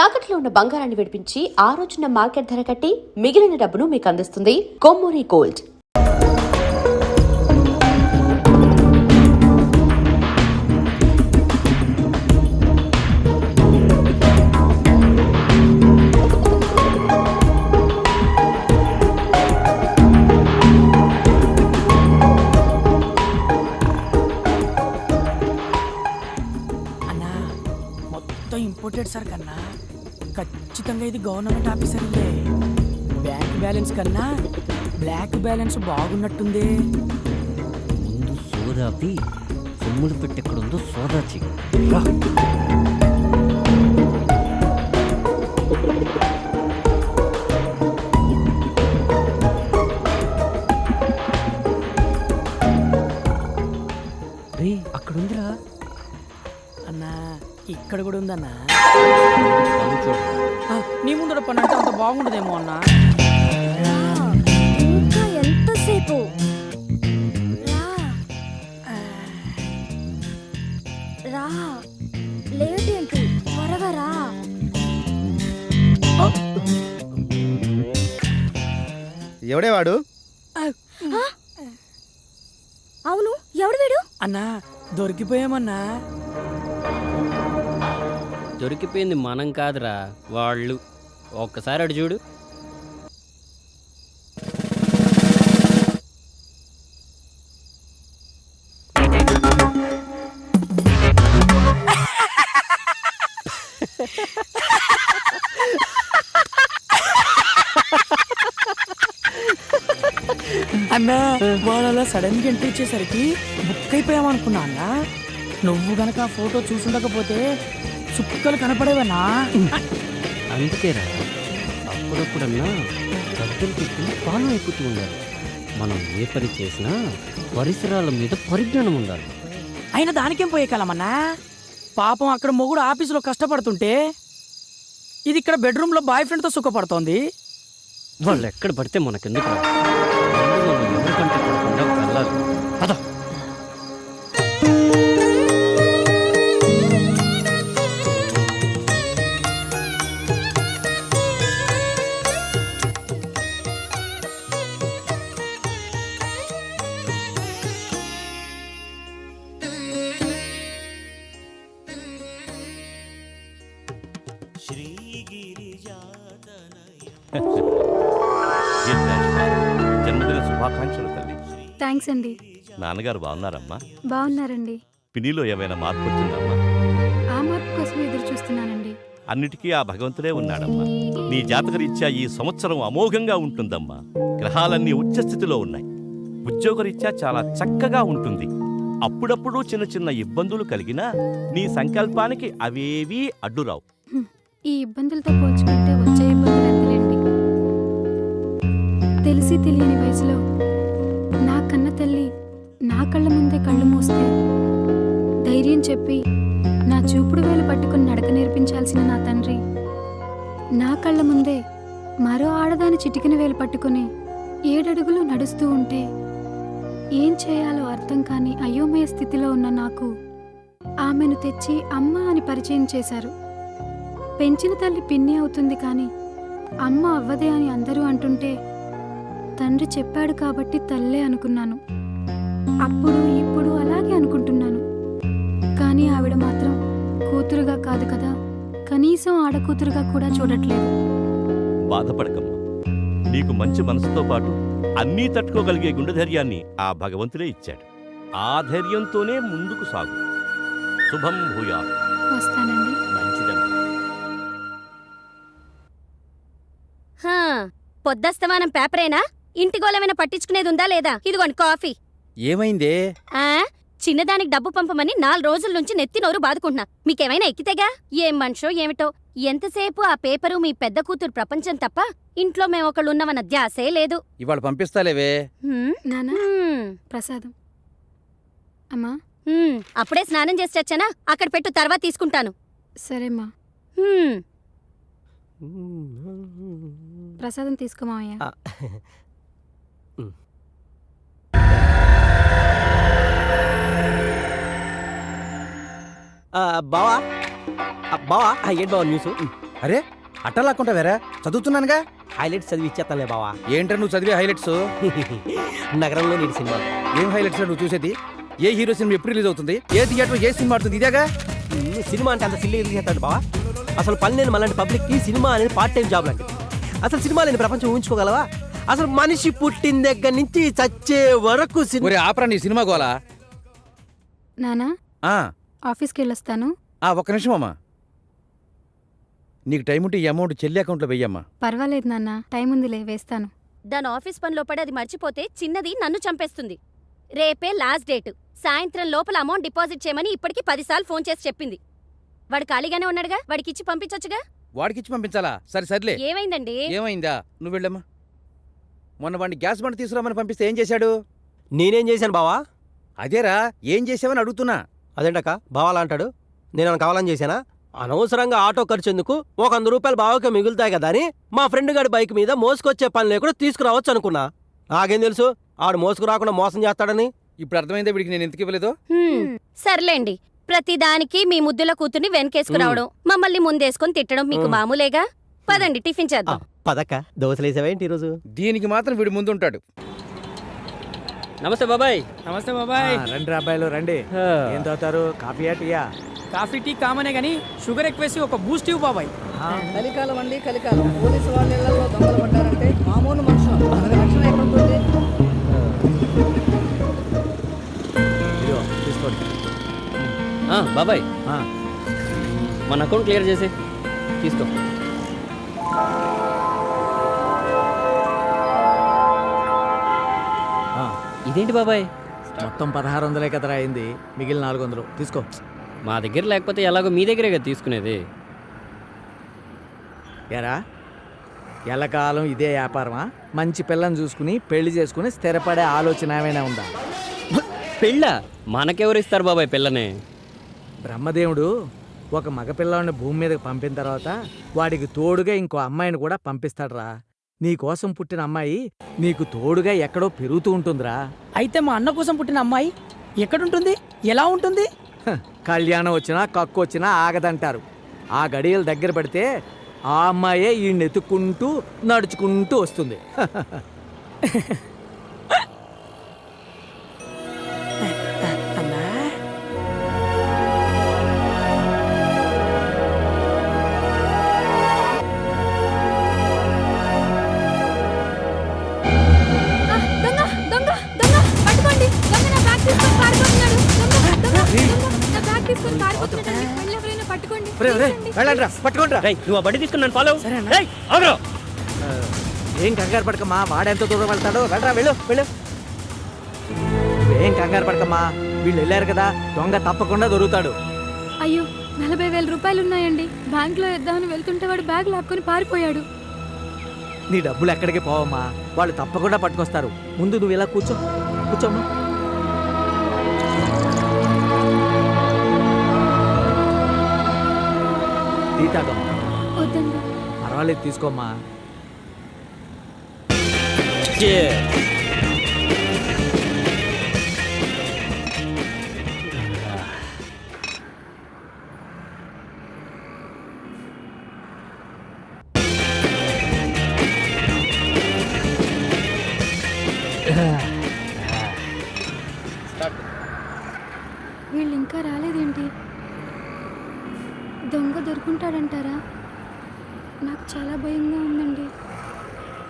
తాకట్లో ఉన్న బంగారాన్ని విడిపించి ఆ రోజున మార్కెట్ ధర కట్టి మిగిలిన డబ్బును మీకు అందిస్తుంది కొమ్మూరి గోల్డ్. ఇంపోర్టెడ్ సార్ కన్నా ఖచ్చితంగా ఇది గవర్నమెంట్ ఆఫీసర్ ఉందే. బ్యాంక్ బ్యాలెన్స్ కన్నా బ్లాక్ బ్యాలెన్స్ బాగున్నట్టుంది. ముందు సోదాపి సొమ్ములు పెట్టెక్కడుందో సోదా చెయ్యి. రే అక్కడుందిరా అన్నా, ఇక్కడ కూడా ఉందన్నా. నీ ముందర పని అంటే అంత బాగుండదేమో అన్నా. ఇంకా ఎంతసేపు? రా, లేట్ ఏంటి? త్వరగా రా. ఎవడేవాడు? అవును, ఎవడు వీడు? అన్నా, దొరికిపోయామన్నా. దొరికిపోయింది మనం కాదురా, వాళ్ళు. ఒక్కసారి అడు చూడు. అన్నా, వాళ్ళ సడన్ గా ఎంట్రీ ఇచ్చేసరికి బుక్ అయిపోయామనుకున్నా అన్నా. నువ్వు గనక ఆ ఫోటో చూసుండకపోతే చుక్కలు కనపడేవన్నా. అందుకేరా అప్పుడప్పుడన్నా పెద్దలు పెట్టుకుని ఫాలో అయిపోతూ ఉండాలి. మనం ఏ పని చేసినా పరిసరాల మీద పరిజ్ఞానం ఉండాలి. అయినా దానికేం పోయే కాలమన్నా. పాపం అక్కడ మొగుడు ఆఫీసులో కష్టపడుతుంటే ఇది ఇక్కడ బెడ్రూమ్లో బాయ్ ఫ్రెండ్తో సుఖపడుతోంది. వాళ్ళు ఎక్కడ పడితే మనకెందుకు ఎవరికంటే పడకుండా వెళ్ళాలి. పద. జన్మదిన శుభాకాంక్షలు తల్లి. థ్యాంక్స్ అండి. నాన్నగారు బాగున్నారమ్మా? బాగున్నారండి. పినిలో ఏమైనా మార్పు వచ్చిందమ్మా? ఆ మార్పు కోసం ఎదురు చూస్తున్నానండి. అన్నిటికీ ఆ భగవంతుడే ఉన్నాడమ్మా. నీ జాతకరీత్యా ఈ సంవత్సరం అమోఘంగా ఉంటుందమ్మా. గ్రహాలన్నీ ఉచ్చస్థితిలో ఉన్నాయి. ఉద్యోగరీత్యా చాలా చక్కగా ఉంటుంది. అప్పుడప్పుడు చిన్న చిన్న ఇబ్బందులు కలిగినా నీ సంకల్పానికి అవేవీ అడ్డురావు. ఈ ఇబ్బందులతో పోల్చుకుంటే వచ్చే ఇబ్బందులు ఎంతలేండి. తెలిసి తెలియని వయసులో నా కన్న తల్లి నా కళ్ళ ముందే కళ్ళు మూస్తే ధైర్యం చెప్పి నా చూపుడు వేలు పట్టుకుని నడక నేర్పించాల్సిన నా తండ్రి నా కళ్ళ ముందే మరో ఆడదాని చిటికిన వేలు పట్టుకుని 7 అడుగులు నడుస్తూ ఉంటే ఏం చేయాలో అర్థం కాని అయోమయ స్థితిలో ఉన్న నాకు ఆమెను తెచ్చి అమ్మ అని పరిచయం చేశారు. పెంచిన తల్లి పిన్ని అవుతుంది కానీ అమ్మ అవ్వదే అని అందరూ అంటుంటే తండ్రి చెప్పాడు కాబట్టి తల్లే అనుకున్నాను. అప్పుడు ఇప్పుడు అలాగే అనుకుంటున్నాను. కానీ ఆవిడ మాత్రం కూతురుగా కాదు కదా, కనీసం ఆడకూతురుగా కూడా చూడట్లేదు. బాధపడకమ్మా. నీకు మంచి మనసుతో పాటు అన్నీ తట్టుకోగలిగే గుండె ధైర్యాన్ని ఆ భగవంతుడే ఇచ్చాడు. ఆ ధైర్యంతోనే ముందుకు సాగు. శుభం భూయాత్. వస్తానండి. మంచిదమ్మా. పొద్దస్తమానం పేపరేనా? ఇంటి గోళమైనా పట్టించుకునేది ఉందా లేదా? ఇదిగోండి కాఫీ. ఏమైందే? చిన్నదానికి డబ్బు పంపమని 4 రోజుల నుంచి నెత్తి నోరు బాదుకుంటున్నా. మీకేమైనా ఎక్కితేగా? ఏం మనిషో ఏమిటో. ఎంతసేపు ఆ పేపరు మీ పెద్ద కూతురు ప్రపంచం తప్ప ఇంట్లో మేమొకళ్ళున్నవన్న ధ్యాసే లేదు. ఇవాళ పంపిస్తాలేవే. నానా ప్రసాదం. అమ్మా అప్పుడే స్నానం చేసి వచ్చానా? అక్కడ పెట్టు, తర్వాత తీసుకుంటాను. సరేమ్మా. ప్రసాదం తీసుకోమావయ్యా. బావా బావా ఏంటి బావా న్యూస్? అరే అట్టా లాక్కుంటా వేరా చదువుతున్నానుగా. హైలైట్స్ చదివి ఇచ్చేస్తానులే బావా. ఏంట్రా నువ్వు చదివే హైలైట్స్? నగరంలో నీటి సినిమా. ఏం హైలైట్స్ నువ్వు చూసేది? ఏ హీరో సినిమా ఎప్పుడు రిలీజ్ అవుతుంది, ఏ థియేటర్ ఏ సినిమా ఆడుతుంది, ఇదేగా. సినిమా అంటే అంత సిల్లీ ఎందుకు చేస్తాడు బావా? అసలు పని లేని మళ్ళీ పబ్లిక్ కి సినిమా అనేది పార్ట్ టైం జాబ్ లాంటిది. అసలు సినిమా లేని ప్రపంచం ఊహించుకోగలవా? అసలు మనిషి పుట్టిన దగ్గర నుంచి చచ్చే వరకు ఒరే ఆపరా నీ సినిమా గోలా. నానా ఆ, ఆఫీస్కి వెళ్ళొస్తాను. ఒక్క నిమిషం అమ్మా. నీకు టైం ఉంటే ఈ అమౌంట్ చెల్లి అకౌంట్లో వెయ్యమ్మా. పర్వాలేదు నాన్న, టైం ఉందిలే, వేస్తాను. దాని ఆఫీస్ పనిలో పడి అది మర్చిపోతే చిన్నది నన్ను చంపేస్తుంది. రేపే లాస్ట్ డేట్. సాయంత్రం లోపల అమౌంట్ డిపాజిట్ చేయమని ఇప్పటికి 10 సార్లు ఫోన్ చేసి చెప్పింది. వాడు ఖాళీగానే ఉన్నాడుగా, వాడికిచ్చి పంపించొచ్చుగా. వాడికిచ్చి పంపించాలా? సరే సర్లే. ఏమైందండి? ఏమైందా? నువ్వు వెళ్ళమ్మా. మొన్న వాడిని గ్యాస్ బండ తీసుకురామని పంపిస్తే ఏం చేశాడు? నేనేం చేశాను బావా? అదేరా, ఏం చేసావని అడుగుతున్నా. అదేంటక్క బావాలా అంటాడు? నేను కావాలని చేశానా? అనవసరంగా ఆటో ఖర్చు ఎందుకు, ఒక 100 రూపాయలు బావకే మిగులుతాయి కదా అని మా ఫ్రెండ్ గారి బైక్ మీద మోసుకొచ్చే పని లేకుండా తీసుకురావచ్చు అనుకున్నా. నాకేం తెలుసు ఆడు మోసుకురాకుండా మోసం చేస్తాడని. ఇప్పుడు అర్థమైందా వీడికి నేను ఎందుకు ఇవ్వలేదో? సర్లేండి, ప్రతిదానికి మీ ముద్దుల కూతుర్ని వెనకేసుకురావడం, మమ్మల్ని ముందేసుకొని తిట్టడం మీకు మామూలేగా. పదండి టిఫిన్ చేద్దాం. పదక్క దోశలేసావేంటి ఈరోజు? దీనికి మాత్రం వీడు ముందుంటాడు. నమస్తే బాబాయ్. నమస్తే బాబాయ్. రండి అబ్బాయిలు రండి. ఏం తాగుతారు, కాఫీయా టీయా? కాఫీ టీ కామనే గానీ షుగర్ ఎక్కువేసి ఒక బూస్ట్ ఇవ్వు బాబాయ్. కలికాలం అండి కలికాలం. పోలీసు వాళ్ళ ఇళ్లలో దొంగలు పడ్డారంటే మామూలు మనుషులు మనకి రక్షణ ఎక్కడుంటుంది? ఇదిగో తీసుకోండి. బాబాయ్ ఆ, మన అకౌంట్ క్లియర్ చేసి తీసుకో. ఆ, ఇదేంటి బాబాయ్? మొత్తం 1600 కదరా అయింది, మిగిలిన 400 తీసుకో. మా దగ్గర లేకపోతే ఎలాగో మీ దగ్గరే కదా తీసుకునేది. ఎరా ఎల్లకాలం ఇదే వ్యాపారమా? మంచి పిల్లని చూసుకుని పెళ్లి చేసుకుని స్థిరపడే ఆలోచన ఏమైనా ఉందా? పెళ్ళ మనకెవరు ఇస్తారు బాబాయ్ పిల్లని? బ్రహ్మదేవుడు ఒక మగపిల్లాడిని భూమి మీదకి పంపిన తర్వాత వాడికి తోడుగా ఇంకో అమ్మాయిని కూడా పంపిస్తాడురా. నీకోసం పుట్టిన అమ్మాయి నీకు తోడుగా ఎక్కడో పెరుగుతూ ఉంటుందిరా. అయితే మా అన్న కోసం పుట్టిన అమ్మాయి ఎక్కడుంటుంది, ఎలా ఉంటుంది? హ, కళ్యాణం వచ్చినా కక్కు వచ్చినా ఆగదంటారు. ఆ గడియలు దగ్గర పడితే ఆ అమ్మాయే ఈయన్ని ఎత్తుక్కుంటూ నడుచుకుంటూ వస్తుంది. అన్నా దొంగ దొంగ దొంగ పట్టుకోండి. దొంగ నా బ్యాగ్ తీసుకొని పారిపోతున్నాడు. దొంగ దొంగ దొంగ నా బ్యాగ్ తీసుకొని పారిపోతున్నాడు. వెళ్ళి ఎవరైనా పట్టుకోండి. వెళ్ళండి రా, పట్టుకోండి రా. రేయ్, నువ్వు ఆ బండి తీసుకుని నన్ను ఫాలో. ఏం కంగారు పడకమ్మా, వాడెంత దూరం వెళ్తాడో. వెళ్ళరా, వెళ్ళు వెళ్ళు. ఏం కంగారు పడకమ్మా, వీళ్ళు వెళ్ళారు కదా, దొంగ తప్పకుండా దొరుకుతాడు. అయ్యో, 40,000 రూపాయలు ఉన్నాయండి. బ్యాంకులో వేద్దామని వెళ్తుంటే వాడు బ్యాగ్ లాక్కొని పారిపోయాడు. నీ డబ్బులు ఎక్కడికి పోవమ్మా, వాళ్ళు తప్పకుండా పట్టుకొస్తారు. ముందు నువ్వు ఇలా కూర్చో, కూర్చోమ్మా. టీ తాగమ్మా. వద్దండి. పర్వాలేదు, తీసుకోమ్మా. వీళ్ళు ఇంకా రాలేదేంటి? దొంగ దొరుకుంటాడంటారా? నాకు చాలా భయంగా ఉందండి.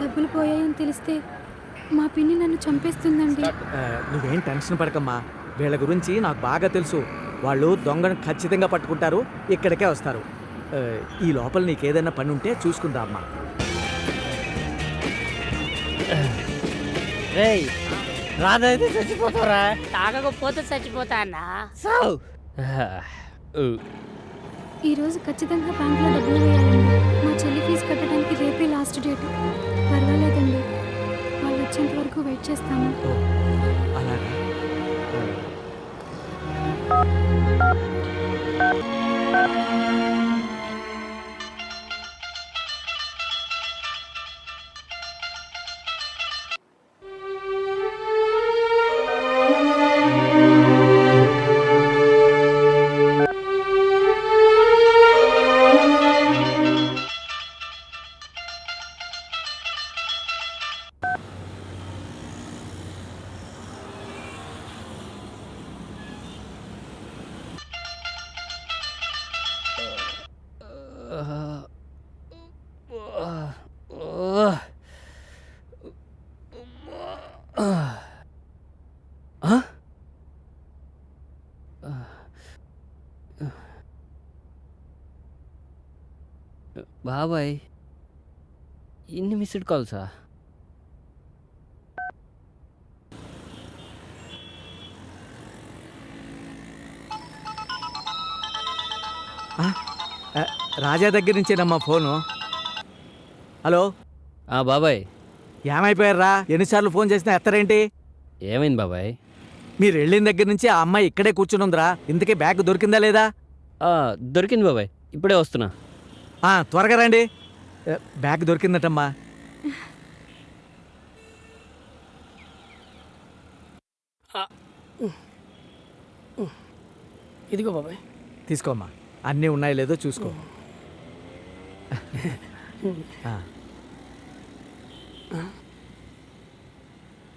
డబ్బులు పోయాయని తెలిస్తే మా పిన్ని నన్ను చంపేస్తుందండి. నువ్వేం టెన్షన్ పడకమ్మా, వీళ్ళ గురించి నాకు బాగా తెలుసు. వాళ్ళు దొంగను ఖచ్చితంగా పట్టుకుంటారు, ఇక్కడికే వస్తారు. ఈ లోపల నీకేదైనా పని ఉంటే చూసుకుందా అమ్మా. రాదైతే చచ్చిపోతారా? తాగకపోతే చచ్చిపోతా అన్నా. ఈరోజు ఖచ్చితంగా బ్యాంకులో డబ్బులు వేయాలండి. మా చెల్లి ఫీజు కట్టడానికి రేపే లాస్ట్ డేట్. పర్వాలేదండి, వాళ్ళు వచ్చేంత వరకు వెయిట్ చేస్తాము. అలాగా. బాబాయ్ ఇన్ని మిస్డ్ కాల్సా? రాజా దగ్గర నుంచేనమ్మా ఫోను. హలో బాబాయ్ ఏమైపోయారా? ఎన్నిసార్లు ఫోన్ చేసినా ఎత్తరేంటి? ఏమైంది బాబాయ్? మీరు వెళ్ళిన దగ్గర నుంచి ఆ అమ్మాయి ఇక్కడే కూర్చునుందిరా. ఇంతకీ బ్యాగ్ దొరికిందా లేదా? దొరికింది బాబాయ్, ఇప్పుడే వస్తున్నా. త్వరగా రండి. బ్యాగ్ దొరికిందటమ్మా. ఇదిగో బాబాయ్. తీసుకోమ్మా, అన్నీ ఉన్నాయో లేదో చూసుకో.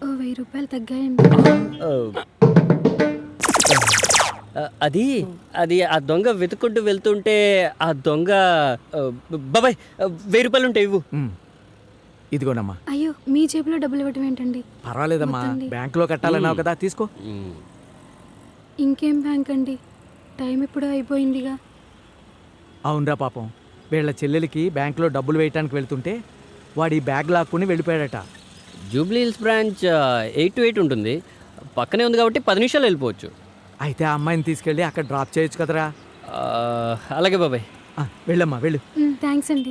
ఓ 1000 రూపాయలు తగ్గాయండి. అది అది ఆ దొంగ వెతుక్కుంటూ వెళ్తుంటే ఆ దొంగ బాబాయ్ 1000 రూపాయలు ఉంటాయి, ఇవ్వు. ఇదిగోనమ్మా. అయ్యో, మీ జేబులో డబ్బులు ఇవ్వటం ఏంటండి? పర్వాలేదమ్మా, వద్దండి. బ్యాంకులో కట్టాలన్నావు కదా, తీసుకో. ఇంకేం బ్యాంక్ అండి, టైం ఎప్పుడో అయిపోయిందిగా. అవునరా పాపం, వీళ్ళ చెల్లెలికి బ్యాంకులో డబ్బులు వేయటానికి వెళ్తుంటే వాడి బ్యాగ్ లాక్కుని వెళ్ళిపోయాడట. జూబ్లీ హిల్స్ బ్రాంచ్ 8 to 8 ఉంటుంది, పక్కనే ఉంది కాబట్టి 10 నిమిషాలు వెళ్ళిపోవచ్చు. అయితే ఆ అమ్మాయిని తీసుకెళ్ళి అక్కడ డ్రాప్ చేయొచ్చు కదరా. అలాగే బాబాయ్. వెళ్ళమ్మా, వెళ్ళు. థ్యాంక్స్ అండి.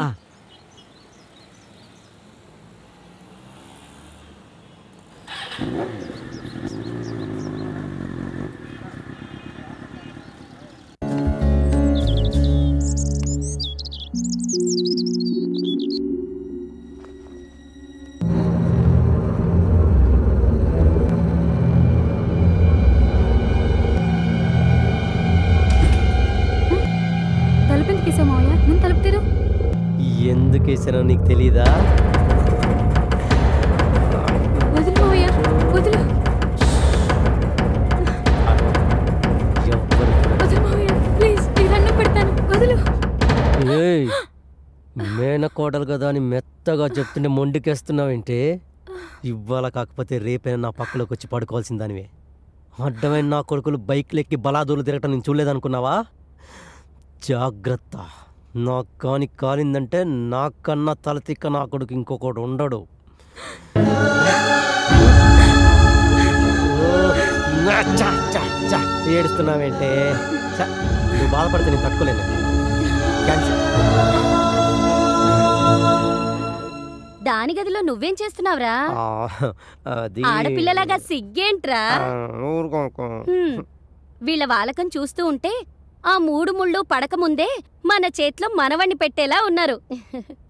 తలుపెందుకు వేసావు మావయ్య? ముందు తలుపు తెరు. ఎందుకు వేసానో నీకు తెలీదా? వదులు మావయ్య, వదులు. వదులు మావయ్య, ప్లీజ్, నీకు దండం పెడతాను, వదులు. ఏయ్, మేనకోడలు కదా అని మెత్తగా చెప్తుంటే మొండికేస్తున్నావేంటి? ఇవాళ కాకపోతే రేపైనా నా పక్కలోకి వచ్చి పడుకోవాల్సిన దానివే. అడ్డమైన నా కొడుకులు బైక్లు ఎక్కి బలాదూరు తిరగటం నేను చూడలేదనుకున్నావా? జాగ్రత్త, నా కాని కాలిందంటే నాకన్నా తలతిక్క నా కొడుకు ఇంకొకడు ఉండడు. ఏడుస్తున్నావేంటే? నువ్వు బాధపడితే నేను తట్టుకోలేను. క్యాన్సిల్. దాని గదిలో నువ్వేం చేస్తున్నావురా? అది ఆడపిల్లలాగా సిగ్గేంట్రా? వీళ్ళ వాలకం చూస్తూ ఉంటే ఆ 3 ముళ్ళు పడకముందే మన చేతిలో మనవణ్ణి పెట్టేలా ఉన్నారు.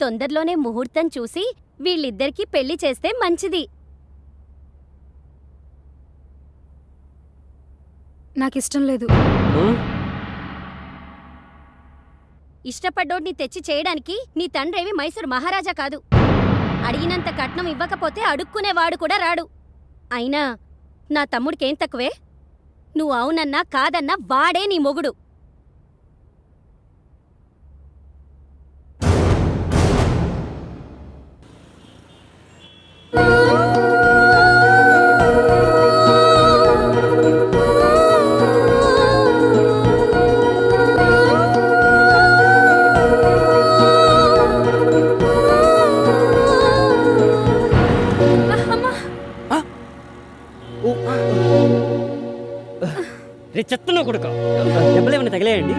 తొందరలోనే ముహూర్తం చూసి వీళ్ళిద్దరికీ పెళ్లి చేస్తే మంచిది. నాకు ఇష్టం లేదు. ఇష్టపడ్డోడిని తెచ్చి చేయడానికి నీ తండ్రేవి మైసూరు మహారాజా కాదు. అడిగినంత కట్నం ఇవ్వకపోతే అడుక్కునేవాడు కూడా రాడు. అయినా నా తమ్ముడికేం తక్కువే? నువ్వు అవునన్నా కాదన్నా వాడే నీ మొగుడు. రే చెత్తలో కొడుక, దెబ్బలు ఏమైనా తగిలేయండి?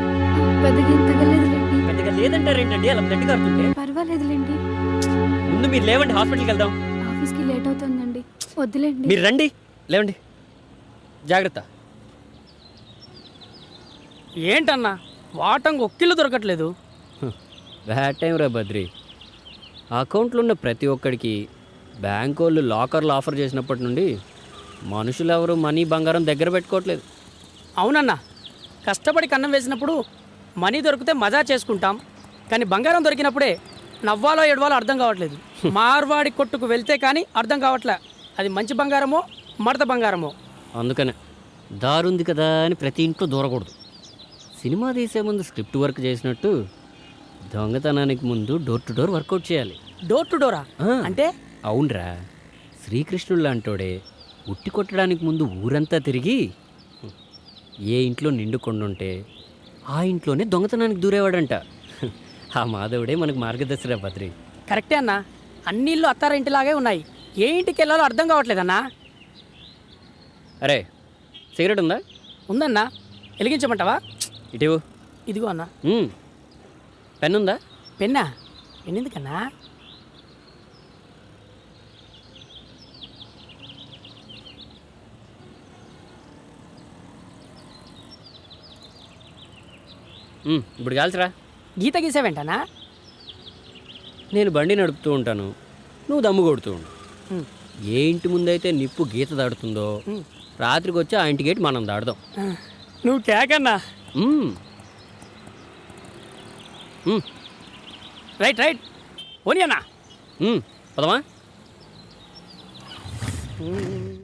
పెద్దగా ఏం తగలేదులేండి. పెద్దగా లేదంటారేంటండి అలా బ్లడ్ కారుతుంటే? పర్వాలేదులేండి. ముందు మీరు లేవండి, హాస్పిటల్కి వెళ్దాం. ఆఫీస్కి లేట్ అవుతుందండి, వద్దులేండి. మీరు రండి, లేవండి. జాగ్రత్త. ఏంటన్నా వాటంగా ఒక్కిళ్ళు దొరకట్లేదు? బ్యాడ్ టైం రా బద్రి. అకౌంట్లో ఉన్న ప్రతి ఒక్కడికి బ్యాంక్ వాళ్ళు లాకర్లు ఆఫర్ చేసినప్పటి నుండి మనుషులు ఎవరు మనీ బంగారం దగ్గర పెట్టుకోవట్లేదు. అవునన్నా, కష్టపడి కన్నం వేసినప్పుడు మనీ దొరికితే మజా చేసుకుంటాం, కానీ బంగారం దొరికినప్పుడే నవ్వాలో ఏడవాలో అర్థం కావట్లేదు. మార్వాడి కొట్టుకు వెళ్తే కానీ అర్థం కావట్లే అది మంచి బంగారమో మడత బంగారమో. అందుకనే దారుంది కదా అని ప్రతి ఇంట్లో దూరకూడదు. సినిమా తీసే ముందు స్క్రిప్ట్ వర్క్ చేసినట్టు దొంగతనానికి ముందు డోర్ టు డోర్ వర్కౌట్ చేయాలి. డోర్ టు డోరా ఆ, అంటే? అవునరా, శ్రీకృష్ణుడు లాంటోడే ఉట్టి కొట్టడానికి ముందు ఊరంతా తిరిగి ఏ ఇంట్లో నిండు కొండుంటే ఆ ఇంట్లోనే దొంగతనానికి దూరేవాడంట. ఆ మాధవుడే మనకు మార్గదర్శిరా బద్రి. కరెక్టే అన్నా, అన్ని ఇల్లు అత్తారింటిలాగే ఉన్నాయి. ఏ ఇంటికి వెళ్ళాలో అర్థం కావట్లేదన్నా. అరే, సిగరెట్ ఉందా? ఉందన్నా, వెలిగించమంటావా? ఇటీవు. ఇదిగో అన్నా. పెన్ ఉందా? పెన్నా? పెన్నెందుకన్నా? ఇప్పుడు కాల్చరా. గీత గీసావేంటనా? నేను బండి నడుపుతూ ఉంటాను, నువ్వు దమ్ము కొడుతూ ఉండు. ఉమ్. ఏ ఇంటి ముందైతే నిప్పు గీత దాడుతుందో రాత్రికి వచ్చి ఆ ఇంటి గేట్ మనం దాడదాం. నువ్వు కేకన్నా. రైట్ రైట్, పోనీ అన్నా. పదమా.